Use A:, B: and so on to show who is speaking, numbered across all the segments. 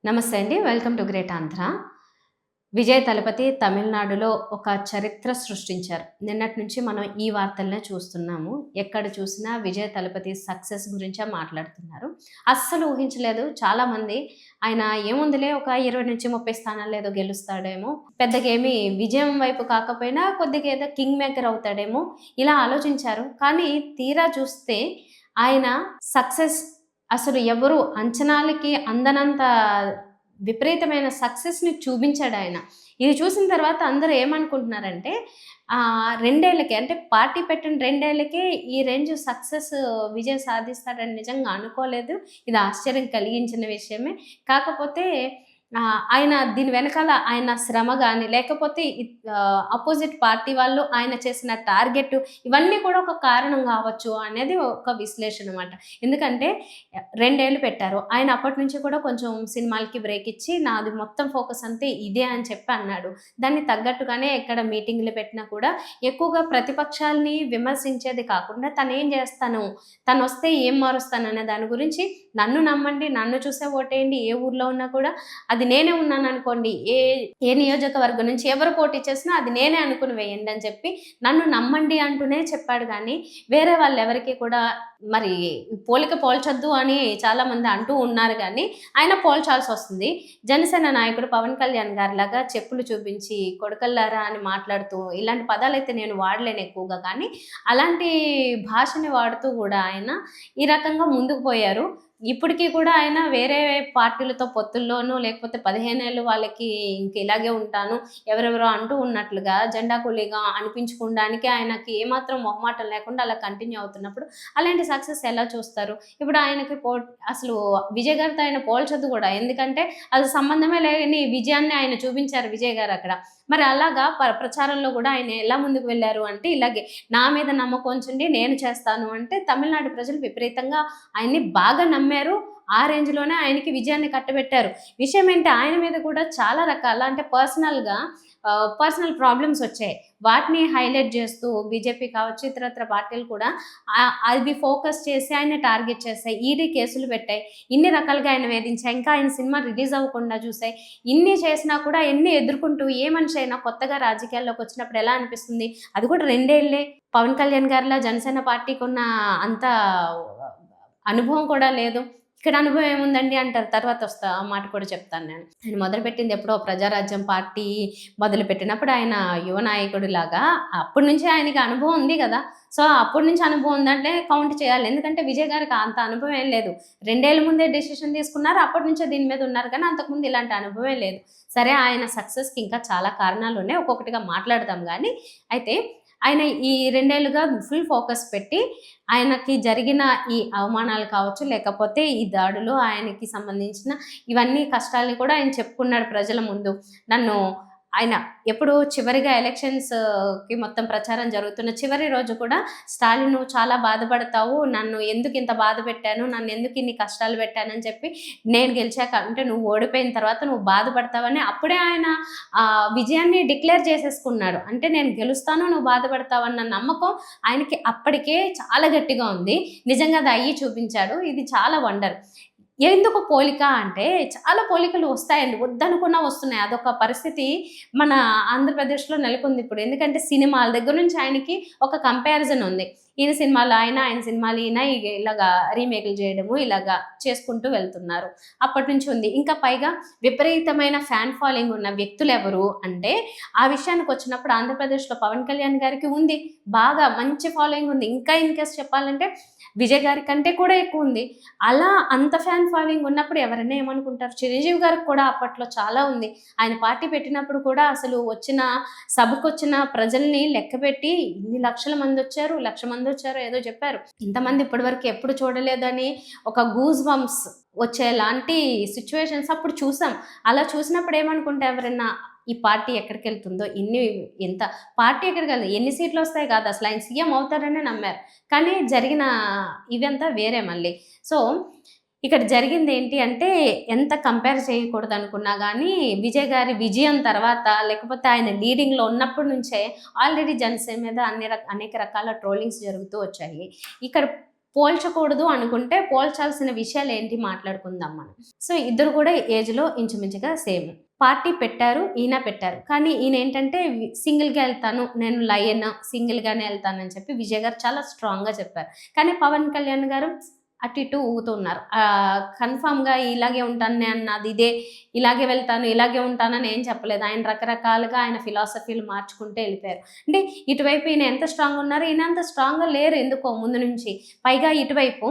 A: నమస్తే అండి. Welcome to great Andhra. Vijay Thalapathy తమిళనాడులో ఒక చరిత్ర సృష్టించారు. నిన్నటి నుంచి మనం ఈ వార్తలనే చూస్తున్నాము. ఎక్కడ చూసినా విజయ్ తలపతి సక్సెస్ గురించే మాట్లాడుతున్నారు. అస్సలు ఊహించలేదు చాలామంది. ఆయన ఏముందిలే ఒక 20-30 స్థానాల్లో ఏదో గెలుస్తాడేమో, పెద్దగా ఏమి విజయం వైపు కాకపోయినా కొద్దిగా ఏదో కింగ్ మేకర్ అవుతాడేమో ఇలా ఆలోచించారు. కానీ తీరా చూస్తే ఆయన సక్సెస్ అసలు ఎవరు అంచనాలకి అందనంత విపరీతమైన సక్సెస్‌ని చూపించాడాయన. ఇది చూసిన తర్వాత అందరూ ఏమనుకుంటున్నారంటే 2 ఏళ్లకే అంటే పార్టీ పెట్టిన 2 ఏళ్లకే ఈ రేంజ్ సక్సెస్ విజయ్ సాధిస్తాడని నిజంగా అనుకోలేదు. ఇది ఆశ్చర్యం కలిగించిన విషయమే. కాకపోతే ఆయన దీని వెనకాల ఆయన శ్రమ గాని, లేకపోతే అపోజిట్ పార్టీ వాళ్ళు ఆయన చేసిన టార్గెట్ ఇవన్నీ కూడా ఒక కారణం కావచ్చు అనేది ఒక విశ్లేషణ మాట. ఎందుకంటే 2 ఏళ్ళు పెట్టారు. ఆయన అప్పటి నుంచి కూడా కొంచెం సినిమాలకి బ్రేక్ ఇచ్చి నాది మొత్తం ఫోకస్ అంతే ఇదే అని చెప్పి అన్నాడు. దానికి తగ్గట్టుగానే ఎక్కడ మీటింగ్‌లు పెట్టినా కూడా ఎక్కువగా ప్రతిపక్షాల్ని విమర్శించేది కాకుండా తనేం చేస్తాను, తనొస్తే ఏం మారుస్తాననే దాని గురించి నన్ను నమ్మండి, నన్ను చూసే ఓటేయండి, ఏ ఊర్లో ఉన్నా కూడా అది నేనే ఉన్నాననుకోండి, ఏ నియోజకవర్గం నుంచి ఎవరు పోటీ చేసినా అది నేనే అనుకుని వేయండి అని చెప్పి నన్ను నమ్మండి అంటూనే చెప్పాడు గానీ, వేరే వాళ్ళెవరికీ కూడా మరి పోలిక పోల్చొద్దు అని చాలామంది అంటూ ఉన్నారు గానీ, ఆయన పోల్చాల్సొస్తుంది. జనసేన నాయకుడు పవన్ కళ్యాణ్ గారిలాగా చెప్పులు చూపించి, కొడకల్లారా అని మాట్లాడుతూ ఇలాంటి పదాలైతే నేను వాడలేను ఎక్కువగా కానీ, అలాంటి భాషని వాడుతూ గూడా ఆయన ఈ రకంగా ముందుకు పోయారు. ఇప్పటికి కూడా ఆయన వేరే పార్టీలతో పొత్తుల్లోనూ లేకపోతే 15 ఏళ్ళు వాళ్ళకి ఇంక ఇలాగే ఉంటాను ఎవరెవరో అంటూ ఉన్నట్లుగా జెండా కూలీగా అనిపించుకోవడానికి ఆయనకి ఏమాత్రం మొహమాటం లేకుండా అలా కంటిన్యూ అవుతున్నప్పుడు అలాంటి సక్సెస్ ఎలా చూస్తారు? ఇప్పుడు ఆయనకి అసలు విజయ్ గారితో ఆయన పోల్చొద్దు కూడా. ఎందుకంటే అది సంబంధమే లేని విజయాన్ని ఆయన చూపించారు విజయ్ గారు అక్కడ. మరి అలాగా ప్రచారంలో కూడా ఆయన ఎలా ముందుకు వెళ్లారు అంటే ఇలాగే నా మీద నమ్మకం ఉంచండి నేను చేస్తాను అంటే తమిళనాడు ప్రజలు విపరీతంగా ఆయన్ని బాగా నమ్మారు. ఆ రేంజ్‌లోనే ఆయనకి విజయాన్ని కట్టబెట్టారు. విషయం ఏంటి ఆయన మీద కూడా చాలా రకాల అంటే పర్సనల్ ప్రాబ్లమ్స్ వచ్చాయి. వాటిని హైలైట్ చేస్తూ బీజేపీ కావచ్చు, ఇతరత్ర పార్టీలు కూడా అవి ఫోకస్ చేసి ఆయన్ని టార్గెట్ చేశాయి. ఈడీ కేసులు పెట్టాయి. ఇన్ని రకాలుగా ఆయన వేధించాయి. ఇంకా ఆయన సినిమా రిలీజ్ అవ్వకుండా చూసాయి. ఇన్ని చేసినా కూడా ఎన్ని ఎదుర్కొంటూ ఏ మనిషి అయినా కొత్తగా రాజకీయాల్లోకి వచ్చినప్పుడు ఎలా అనిపిస్తుంది? అది కూడా 2 ఏళ్లే. పవన్ కళ్యాణ్ గారిలా జనసేన పార్టీకున్న అంత అనుభవం కూడా లేదు. ఇక్కడ అనుభవం ఏముందండి అంటారు. తర్వాత ఆ మాట కూడా చెప్తాను నేను. ఆయన మొదలుపెట్టింది ఎప్పుడో ప్రజారాజ్యం పార్టీ మొదలుపెట్టినప్పుడు ఆయన యువ నాయకుడిలాగా అప్పటి నుంచి ఆయనకి అనుభవం ఉంది గదా! సో, అప్పటి నుంచి అనుభవం ఉందంటే కౌంట్ చేయాలి. ఎందుకంటే విజయ్ గారికి అంత అనుభవం ఏం లేదు. 2 ఏళ్ల ముందే డెసిషన్ తీసుకున్నారు. అప్పటి నుంచే దీని మీద ఉన్నారు కానీ అంతకుముందు ఇలాంటి అనుభవమే లేదు. సరే ఆయన సక్సెస్‌కి ఇంకా చాలా కారణాలున్నాయి. ఒక్కొక్కటిగా మాట్లాడదాం గానీ, అయితే ఆయన ఈ 2 ఏళ్లుగా ఫుల్ ఫోకస్ పెట్టి ఆయనకి జరిగిన ఈ అవమానాలు కావచ్చు, లేకపోతే ఈ దాడులు ఆయనకి సంబంధించిన ఇవన్నీ కష్టాల్ని కూడా ఆయన చెప్పుకున్నాడు ప్రజల ముందు. నన్ను ఆయన ఎప్పుడు చివరిగా ఎలక్షన్స్‌కి మొత్తం ప్రచారం జరుగుతున్న చివరి రోజు కూడా స్టాలిన్ నువ్వు చాలా బాధపడతావు. నన్ను ఎందుకింత బాధ పెట్టాను, నన్నెందుకు ఇన్ని కష్టాలు పెట్టానని చెప్పి నేను గెలిచాక అంటే నువ్వు ఓడిపోయిన తర్వాత నువ్వు బాధపడతావని అప్పుడే ఆయన విజయాన్ని డిక్లేర్ చేసేసుకున్నాడు. అంటే నేను గెలుస్తాను, నువ్వు బాధపడతావన్న నమ్మకం ఆయనకి అప్పటికే చాలా గట్టిగా ఉంది. నిజంగా అది అయ్యి చూపించాడు. ఇది చాలా వండర్. ఎందుకు పోలిక అంటే చాలా పోలికలు వస్తాయండి. వద్దనుకున్నా వస్తున్నాయి. అదొక పరిస్థితి మన ఆంధ్రప్రదేశ్‌లో నెలకొంది ఇప్పుడు. ఎందుకంటే సినిమాల దగ్గర నుంచి ఆయనకి ఒక కంపారిజన్ ఉంది. ఈయన సినిమాలు ఆయన, ఆయన సినిమాలు ఈయన ఇలాగా రీమేక్‌లు చేయడము ఇలాగా చేసుకుంటూ వెళ్తున్నారు. అప్పటినుంచి ఉంది. ఇంకా పైగా విపరీతమైన ఫ్యాన్ ఫాలోయింగ్ ఉన్న వ్యక్తులెవరు అంటే ఆ విషయానికొచ్చినప్పుడు ఆంధ్రప్రదేశ్‌లో పవన్ కళ్యాణ్ గారికి ఉంది. బాగా మంచి ఫాలోయింగ్ ఉంది. ఇంకా ఇన్ కేస్ చెప్పాలంటే విజయ్ గారి కంటే కూడా ఎక్కువుంది. అలా అంత ఫ్యాన్ ఫాలోయింగ్ ఉన్నప్పుడు ఎవరైనా ఏమనుకుంటారు? చిరంజీవి గారికి కూడా అప్పట్లో చాలా ఉంది. ఆయన పార్టీ పెట్టినప్పుడు కూడా అసలు సభకొచ్చిన ప్రజల్ని లెక్కపెట్టి ఇన్ని లక్షల మందొచ్చారు, 1,00,000 మందొచ్చారో ఏదో చెప్పారు. ఇంతమంది ఇప్పటివరకు ఎప్పుడు చూడలేదని ఒక గూస్ బంప్స్ వచ్చేలాంటి సిట్యుయేషన్స్ అప్పుడు చూసాం. అలా చూసినప్పుడు ఏమనుకుంటే ఎవరైనా ఈ పార్టీ ఎక్కడికెళ్తుందో ఎంత పార్టీ ఎక్కడికెళ్తుంది ఎన్ని సీట్లొస్తాయి కాదు అసలు ఆయన సీఎం అవుతారనే నమ్మారు. కానీ జరిగిన ఇదంతా వేరే మళ్ళీ. సో, ఇక్కడ జరిగిందేంటి అంటే ఎంత కంపేర్ చేయకూడదనుకున్నా గానీ విజయ్ గారి విజయం తర్వాత లేకపోతే ఆయన లీడింగ్‌లో ఉన్నప్పటి నుంచే ఆల్రెడీ జనసేన మీద అనేక రకాల ట్రోలింగ్స్ జరుగుతూ వచ్చాయి. ఇక్కడ పోల్చకూడదు అనుకుంటే పోల్చాల్సిన విషయాలు ఏంటి మాట్లాడుకుందాం మనం. సో ఇద్దరు కూడా ఏజ్‌లో ఇంచుమించుగా సేమ్. పార్టీ పెట్టారు. ఈయన పెట్టారు. కానీ ఈయనేంటంటే సింగిల్‌గా ఎళ్తాను. నేను లయన్ సింగిల్‌గానే ఎళ్తానని చెప్పి విజయ్ గారు చాలా స్ట్రాంగ్‌గా చెప్పారు. కానీ పవన్ కళ్యాణ్ గారు అటు ఇటు ఊగుతున్నారు. కన్ఫర్మ్‌గా ఇలాగే ఉంటాను నేను నాది ఇదే, ఇలాగే వెళ్తాను, ఇలాగే ఉంటానని ఏం చెప్పలేదు. ఆయన రకరకాలుగా ఆయన ఫిలాసఫీలు మార్చుకుంటూ ఎళ్ళిపోయారు. అంటే ఇటువైపు ఈయన ఎంత స్ట్రాంగ్‌గా ఉన్నారు, ఈయన అంత స్ట్రాంగ్‌గా లేరు ఎందుకో ముందు నుంచి. పైగా ఇటువైపు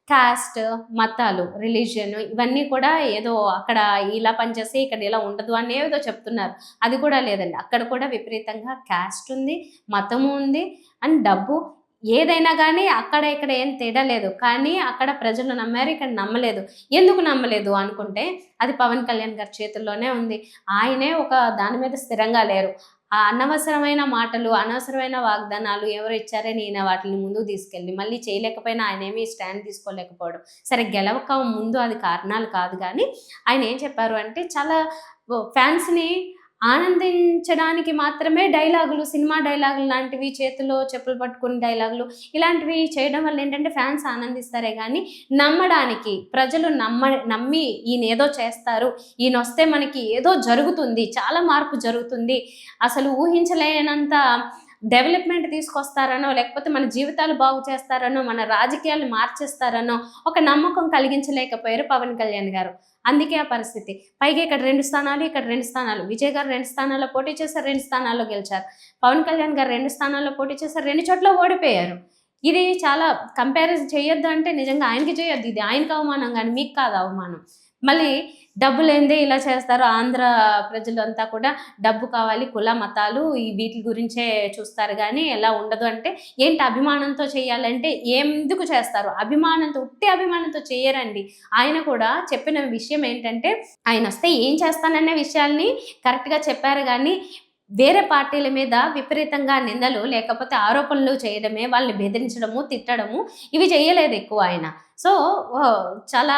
A: కాస్ట్, మతాలు, రిలీజియన్ ఇవన్నీ కూడా ఏదో అక్కడ ఇలా పనిచేస్తే ఇక్కడ ఇలా ఉండదు అని ఏదో చెప్తున్నారు. అది కూడా లేదండి. అక్కడ కూడా విపరీతంగా కాస్ట్ ఉంది, మతము ఉంది అండ్ డబ్బు ఏదైనా గానీ అక్కడ ఇక్కడ ఏం తేడా లేదు. కానీ అక్కడ ప్రజలు నమ్మారు. ఇక్కడ నమ్మలేదు. ఎందుకు నమ్మలేదు అనుకుంటే అది పవన్ కళ్యాణ్ గారి చేతుల్లోనే ఉంది. ఆయనే ఒక దాని మీద స్థిరంగా లేరు. ఆ అనవసరమైన మాటలు, అనవసరమైన వాగ్దానాలు ఎవరు ఇచ్చారని ఈయన వాటిని ముందుకు తీసుకెళ్ళి మళ్ళీ చేయలేకపోయినా ఆయనేమి స్టాండ్ తీసుకోలేకపోవడం. సరే గెలవక ముందు అది కారణాలు కాదు గానీ ఆయన ఏం చెప్పారు అంటే చాలా ఫ్యాన్స్‌ని ఆనందించడానికి మాత్రమే డైలాగులు, సినిమా డైలాగులు లాంటివి చేతిలో చెప్పులు పట్టుకుని డైలాగులు ఇలాంటివి చేయడం వల్ల ఏంటంటే ఫ్యాన్స్ ఆనందిస్తారే గానీ, నమ్మడానికి ప్రజలు నమ్మి ఈయనేదో చేస్తారు, ఈయనొస్తే మనకి ఏదో జరుగుతుంది, చాలా మార్పు జరుగుతుంది, అసలు ఊహించలేనంత డెవలప్‌మెంట్ తీసుకొస్తారనో, లేకపోతే మన జీవితాలు బాగు చేస్తారనో, మన రాజకీయాలు మార్చేస్తారనో ఒక నమ్మకం కలిగించలేకపోయారు పవన్ కళ్యాణ్ గారు. అందుకే ఆ పరిస్థితి. పైగా ఇక్కడ 2 స్థానాలు, ఇక్కడ 2 స్థానాలు. విజయ్ గారు 2 స్థానాల్లో పోటీ చేశారు, 2 స్థానాల్లో గెలిచారు. పవన్ కళ్యాణ్ గారు 2 స్థానాల్లో పోటీ చేశారు, 2 చోట్ల ఓడిపోయారు. ఇది చాలా కంపారిజన్ చేయొద్దు అంటే నిజంగా ఆయనకి చేయొద్దు. ఇది ఆయనకి అవమానం గానీ మీకు కాదు అవమానం. మళ్ళీ డబ్బు లేనిదే ఇలా చేస్తారు. ఆంధ్ర ప్రజలంతా కూడా డబ్బు కావాలి, కుల మతాలు వీటి గురించే చూస్తారు గానీ ఎలా ఉండదు అంటే ఏంటి అభిమానంతో చేయాలంటే ఎందుకు చేస్తారు? అభిమానంతో ఉట్టి అభిమానంతో చెయ్యరండి. ఆయన కూడా చెప్పిన విషయం ఏంటంటే ఆయనొస్తే ఏం చేస్తాననే విషయాల్ని కరెక్ట్‌గా చెప్పారు గానీ వేరే పార్టీల మీద విపరీతంగా నిందలు లేకపోతే ఆరోపణలు చేయడమే, వాళ్ళని బెదిరించడము, తిట్టడము ఇవి చేయలేదు ఎక్కువ ఆయన. సో, చాలా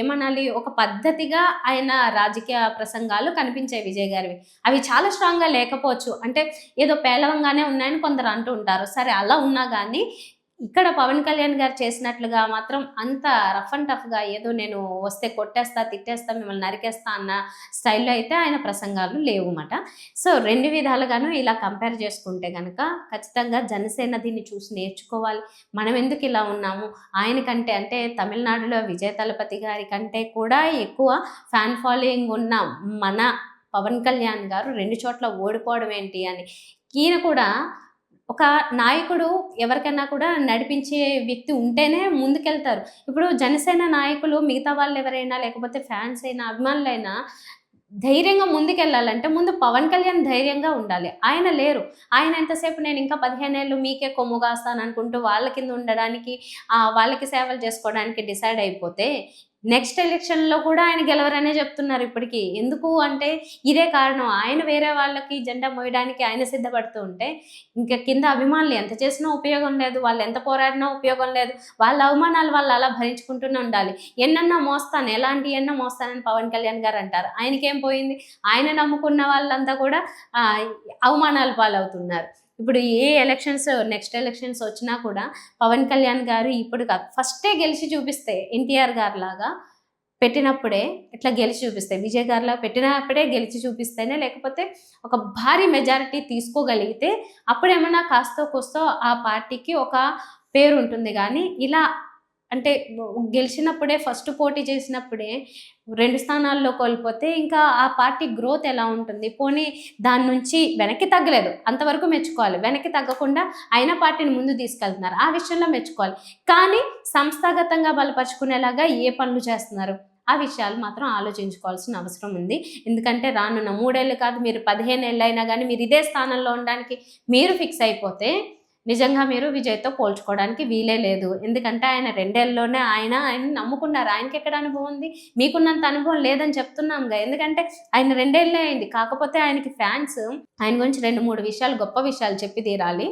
A: ఏమనాలి ఒక పద్ధతిగా ఆయన రాజకీయ ప్రసంగాలు కనిపించాయి విజయ్ గారివి. అవి చాలా స్ట్రాంగ్‌గా లేకపోవచ్చు. అంటే ఏదో పేలవంగానే ఉన్నాయని కొందరు అంటూ ఉంటారు. సరే అలా ఉన్నా గానీ ఇక్కడ పవన్ కళ్యాణ్ గారు చేసినట్లుగా మాత్రం అంత రఫ్ అండ్ టఫ్‌గా ఏదో నేను వస్తే కొట్టేస్తా, తిట్టేస్తా, మిమ్మల్ని నరికేస్తా అన్న స్టైల్‌లో అయితే ఆయన ప్రసంగాలు లేవుమాట. సో, 2 విధాలుగాను ఇలా కంపేర్ చేసుకుంటే గనక ఖచ్చితంగా జనసేన దీన్ని చూసి నేర్చుకోవాలి. మనం ఎందుకు ఇలా ఉన్నాము? ఆయన కంటే అంటే తమిళనాడులో విజయ్ తలపతి గారి కంటే కూడా ఎక్కువ ఫ్యాన్ ఫాలోయింగ్ ఉన్న మన పవన్ కళ్యాణ్ గారు 2 చోట్ల ఓడిపోవడం ఏంటి అని. ఈయన కూడా ఒక నాయకుడు ఎవరికైనా కూడా నడిపించే వ్యక్తి ఉంటేనే ముందుకెళ్తారు. ఇప్పుడు జనసేన నాయకులు మిగతా వాళ్ళెవరైనా లేకపోతే ఫ్యాన్స్ అయినా, అభిమానులైనా ధైర్యంగా ముందుకెళ్ళాలంటే ముందు పవన్ కళ్యాణ్ ధైర్యంగా ఉండాలి. ఆయన లేరు. ఆయన ఎంతసేపు నేనింకా 15 ఏళ్ళు మీకే కొమ్ము కాస్తాననుకుంటూ వాళ్ళ కింద ఉండడానికి, వాళ్ళకి సేవలు చేసుకోవడానికి డిసైడ్ అయిపోతే నెక్స్ట్ ఎలక్షన్‌లో కూడా ఆయన గెలవరనే చెప్తున్నారు ఇప్పటికి. ఎందుకు అంటే ఇదే కారణం. ఆయన వేరే వాళ్ళకి జెండా మోయడానికి ఆయన సిద్ధపడుతూ ఉంటే, ఇంక కింద అభిమానులు ఎంత చేసినా ఉపయోగం లేదు. వాళ్ళెంత పోరాడినా ఉపయోగం లేదు. వాళ్ళ అవమానాలు వాళ్ళు అలా భరించుకుంటూనే ఉండాలి. ఎన్నన్నా మోస్తాను, ఎలాంటియన్నా మోస్తానని పవన్ కళ్యాణ్ గారు అంటారు. ఆయనకేం పోయింది? ఆయన నమ్ముకున్న వాళ్ళంతా కూడా అవమానాల పాలవుతున్నారు. ఇప్పుడు ఏ ఎలక్షన్స్ నెక్స్ట్ ఎలక్షన్స్ వచ్చినా కూడా పవన్ కళ్యాణ్ గారు ఇప్పుడు కాదు ఫస్టే గెలిచి చూపిస్తే ఎన్టీఆర్ గారిలాగా పెట్టినప్పుడే ఇట్లా గెలిచి చూపిస్తే విజయ్ గారిలాగా పెట్టినప్పుడే గెలిచి చూపిస్తేనే లేకపోతే ఒక భారీ మెజారిటీ తీసుకోగలిగితే అప్పుడేమన్నా కాస్తో కూస్తో ఆ పార్టీకి ఒక పేరు ఉంటుంది కానీ ఇలా అంటే గెలిచినప్పుడే ఫస్ట్ పోటీ చేసినప్పుడే 2 స్థానాల్లో కోల్పోతే ఇంకా ఆ పార్టీ గ్రోత్ ఎలా ఉంటుంది? పోనీ దాని నుంచి వెనక్కి తగ్గలేదు. అంతవరకు మెచ్చుకోవాలి. వెనక్కి తగ్గకుండా అయినా పార్టీని ముందుకు తీసుకెళ్తున్నారు. ఆ విషయంలో మెచ్చుకోవాలి. కానీ సంస్థాగతంగా బలపరుచుకునేలాగా ఏ పనులు చేస్తున్నారు? ఆ విషయాలు మాత్రం ఆలోచించుకోవాల్సిన అవసరం ఉంది. ఎందుకంటే రానున్న 3 ఏళ్ళు కాదు మీరు 15 ఏళ్ళైనా గానీ మీరు ఇదే స్థానంలో ఉండడానికి మీరు ఫిక్స్ అయిపోతే నిజంగా మీరు విజయ్‌తో పోల్చుకోవడానికి వీలే లేదు. ఎందుకంటే ఆయన 2 ఏళ్లలోనే ఆయన్ని నమ్ముకున్నారు. ఆయనకెక్కడ అనుభవం ఉంది? మీకున్నంత అనుభవం లేదని చెప్తున్నాంగా. ఎందుకంటే ఆయన 2 ఏళ్లే అయింది. కాకపోతే ఆయనకి ఫ్యాన్స్ ఆయన గురించి 2, 3 విషయాలు గొప్ప విషయాలు చెప్పి తీరాలి.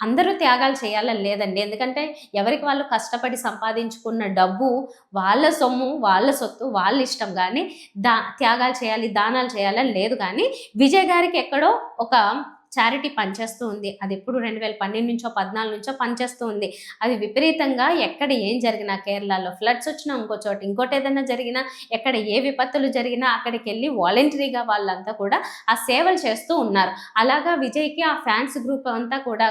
A: అందరూ త్యాగాలు చేయాలని లేదండి. ఎందుకంటే ఎవరికి వాళ్ళు కష్టపడి సంపాదించుకున్న డబ్బు వాళ్ళ సొమ్ము, వాళ్ళ సొత్తు, వాళ్ళ ఇష్టం గానీ త్యాగాలు చేయాలి, దానాలు చేయాలని లేదు గానీ విజయ్ గారికి ఎక్కడో ఒక చారిటీ పనిచేస్తూ ఉంది. అది ఎప్పుడు 2012 నుంచో 14 నుంచో పనిచేస్తూ ఉంది. అది విపరీతంగా ఎక్కడ ఏం జరిగినా, కేరళలో ఫ్లడ్స్ వచ్చినా, ఇంకో చోట ఇంకోటి ఏదైనా జరిగినా, ఎక్కడ ఏ విపత్తులు జరిగినా అక్కడికెళ్ళి వాలంటరీగా వాళ్ళంతా కూడా ఆ సేవలు చేస్తూ ఉన్నారు. అలాగా విజయ్‌కి ఆ ఫ్యాన్స్ గ్రూప్ అంతా కూడా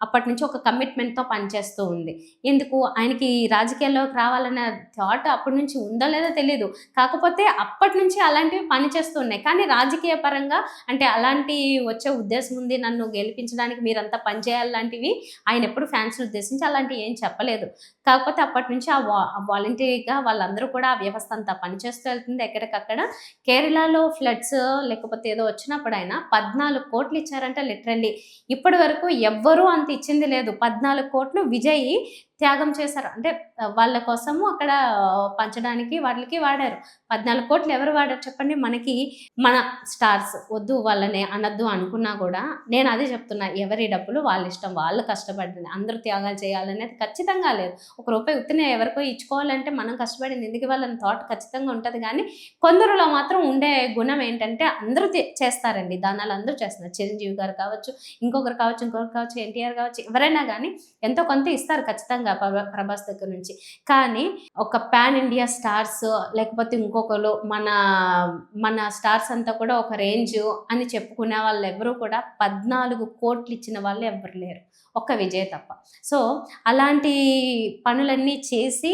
A: అప్పటి నుంచి ఒక కమిట్మెంట్‌తో పనిచేస్తూ ఉంది. ఎందుకు ఆయనకి రాజకీయాల్లోకి రావాలన్న థాట్ అప్పటి నుంచి ఉందో లేదో తెలీదు. కాకపోతే అప్పటి నుంచి అలాంటివి పనిచేస్తూ ఉన్నాయి. కానీ రాజకీయ పరంగా అంటే అలాంటి వచ్చే ఉద్దేశం ఉంది, నన్ను గెలిపించడానికి మీరంతా పనిచేయాలి లాంటివి ఆయన ఎప్పుడు ఫ్యాన్స్‌ని ఉద్దేశించి అలాంటివి ఏం చెప్పలేదు. కాకపోతే అప్పటి నుంచి వాలంటరీగా వాళ్ళందరూ కూడా ఆ వ్యవస్థ అంతా పనిచేస్తూ వెళ్తుంది ఎక్కడికక్కడ. కేరళలో ఫ్లడ్స్ లేకపోతే ఏదో వచ్చినప్పుడు ఆయన 14,00,00,000 ఇచ్చారంట లిటరల్లీ. ఇప్పటి వరకు ఎవ్వరూ అంత ఇచ్చింది లేదు. 14,00,00,000 విజయ్ త్యాగం చేశారు. అంటే వాళ్ళ కోసము అక్కడ పంచడానికి వాటిలకి వాడారు. 14,00,00,000 ఎవరు వాడారు చెప్పండి? మనకి మన స్టార్స్. వద్దు వాళ్ళని అనొద్దు అనుకున్నా కూడా నేను అదే చెప్తున్నా. ఎవరి డబ్బులు వాళ్ళ ఇష్టం. వాళ్ళు కష్టపడింది. అందరూ త్యాగాలు చేయాలనేది ఖచ్చితంగా లేదు. ఒక రూపాయి ఉత్తినే ఎవరికో ఇచ్చుకోవాలంటే మనం కష్టపడింది ఎందుకు ఇవ్వాలని థాట్ ఖచ్చితంగా ఉంటది గానీ, కొందరిలో మాత్రం ఉండే గుణం ఏంటంటే అందరూ చేస్తారండి. దానాలు అందరూ చేస్తున్నారు. చిరంజీవి గారు కావచ్చు, ఇంకొకరు కావచ్చు, ఎన్టీఆర్ కావచ్చు, ఎవరైనా గానీ ఎంతో కొంత ఇస్తారు ఖచ్చితంగా ప్రభాస్ దగ్గర నుంచి. కానీ ఒక పాన్ ఇండియా స్టార్స్ లేకపోతే ఇంకొకరు మన స్టార్స్ అంతా కూడా ఒక రేంజ్ అని చెప్పుకునే వాళ్ళు ఎవరు కూడా 14,00,00,000 ఇచ్చిన వాళ్ళు ఎవ్వరు లేరు. ఒక్క విజయ్ తప్ప. సో అలాంటి పనులన్నీ చేసి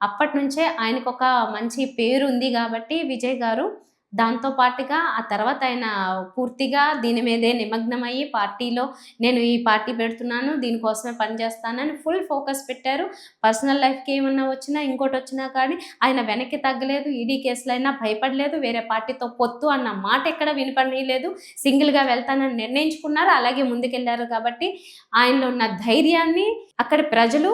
A: అప్పటినుంచే ఆయనకొక మంచి పేరుంది కాబట్టి విజయ్ గారు దాంతో పాటుగా ఆ తర్వాత ఆయన పూర్తిగా దీని మీదే నిమగ్నమయ్యి పార్టీలో నేను ఈ పార్టీ పెడుతున్నాను, దీనికోసమే పనిచేస్తానని ఫుల్ ఫోకస్ పెట్టారు. పర్సనల్ లైఫ్‌కి ఏమన్నా వచ్చినా, ఇంకోటొచ్చినా కానీ ఆయన వెనక్కి తగ్గలేదు. ఈడీ కేసులైనా భయపడలేదు. వేరే పార్టీతో పొత్తు అన్న మాట ఎక్కడ వినపడనీయలేదు. సింగిల్‌గా వెళ్తానని నిర్ణయించుకున్నారు. అలాగే ముందుకెళ్లారు కాబట్టి ఆయనలో ఉన్న ధైర్యాన్ని అక్కడి ప్రజలు,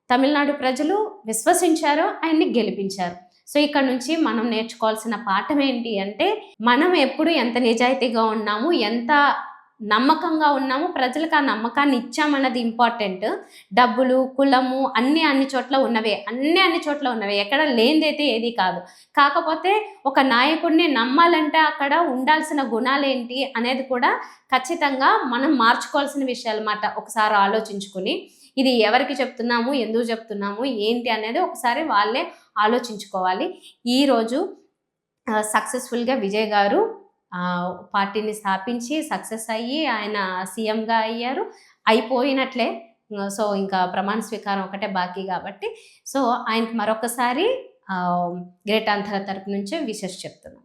A: తమిళనాడు ప్రజలు విశ్వసించారు. ఆయన్ని గెలిపించారు. సో ఇక్కడ నుంచి మనం నేర్చుకోవాల్సిన పాఠం ఏంటి అంటే, మనం ఎప్పుడు ఎంత నిజాయితీగా ఉన్నాము, ఎంత నమ్మకంగా ఉన్నాము, ప్రజలకు ఆ నమ్మకాన్ని ఇచ్చామన్నది ఇంపార్టెంట్. డబ్బులు, కులము అన్ని చోట్ల ఉన్నవే. అన్ని చోట్ల ఉన్నవే. ఎక్కడ లేనిదైతే ఏది కాదు. కాకపోతే ఒక నాయకుడిని నమ్మాలంటే అక్కడ ఉండాల్సిన గుణాలేంటి అనేది కూడా ఖచ్చితంగా మనం మార్చుకోవాల్సిన విషయాలన్నమాట. ఒకసారి ఆలోచించుకుని ఇది ఎవరికి చెప్తున్నాము, ఎందుకు చెప్తున్నాము, ఏంటి అనేది ఒకసారి వాళ్ళే ఆలోచించుకోవాలి. ఈరోజు సక్సెస్‌ఫుల్‌గా విజయ్ గారు పార్టీని స్థాపించి సక్సెస్ అయ్యి ఆయన సీఎంగా అయ్యారు. అయిపోయినట్లే. సో ఇంకా ప్రమాణ స్వీకారం ఒకటే బాకీ కాబట్టి సో ఆయనకి మరొకసారి గ్రేట్ ఆంధ్ర తరపు నుంచి విషెస్ చెప్తున్నాం.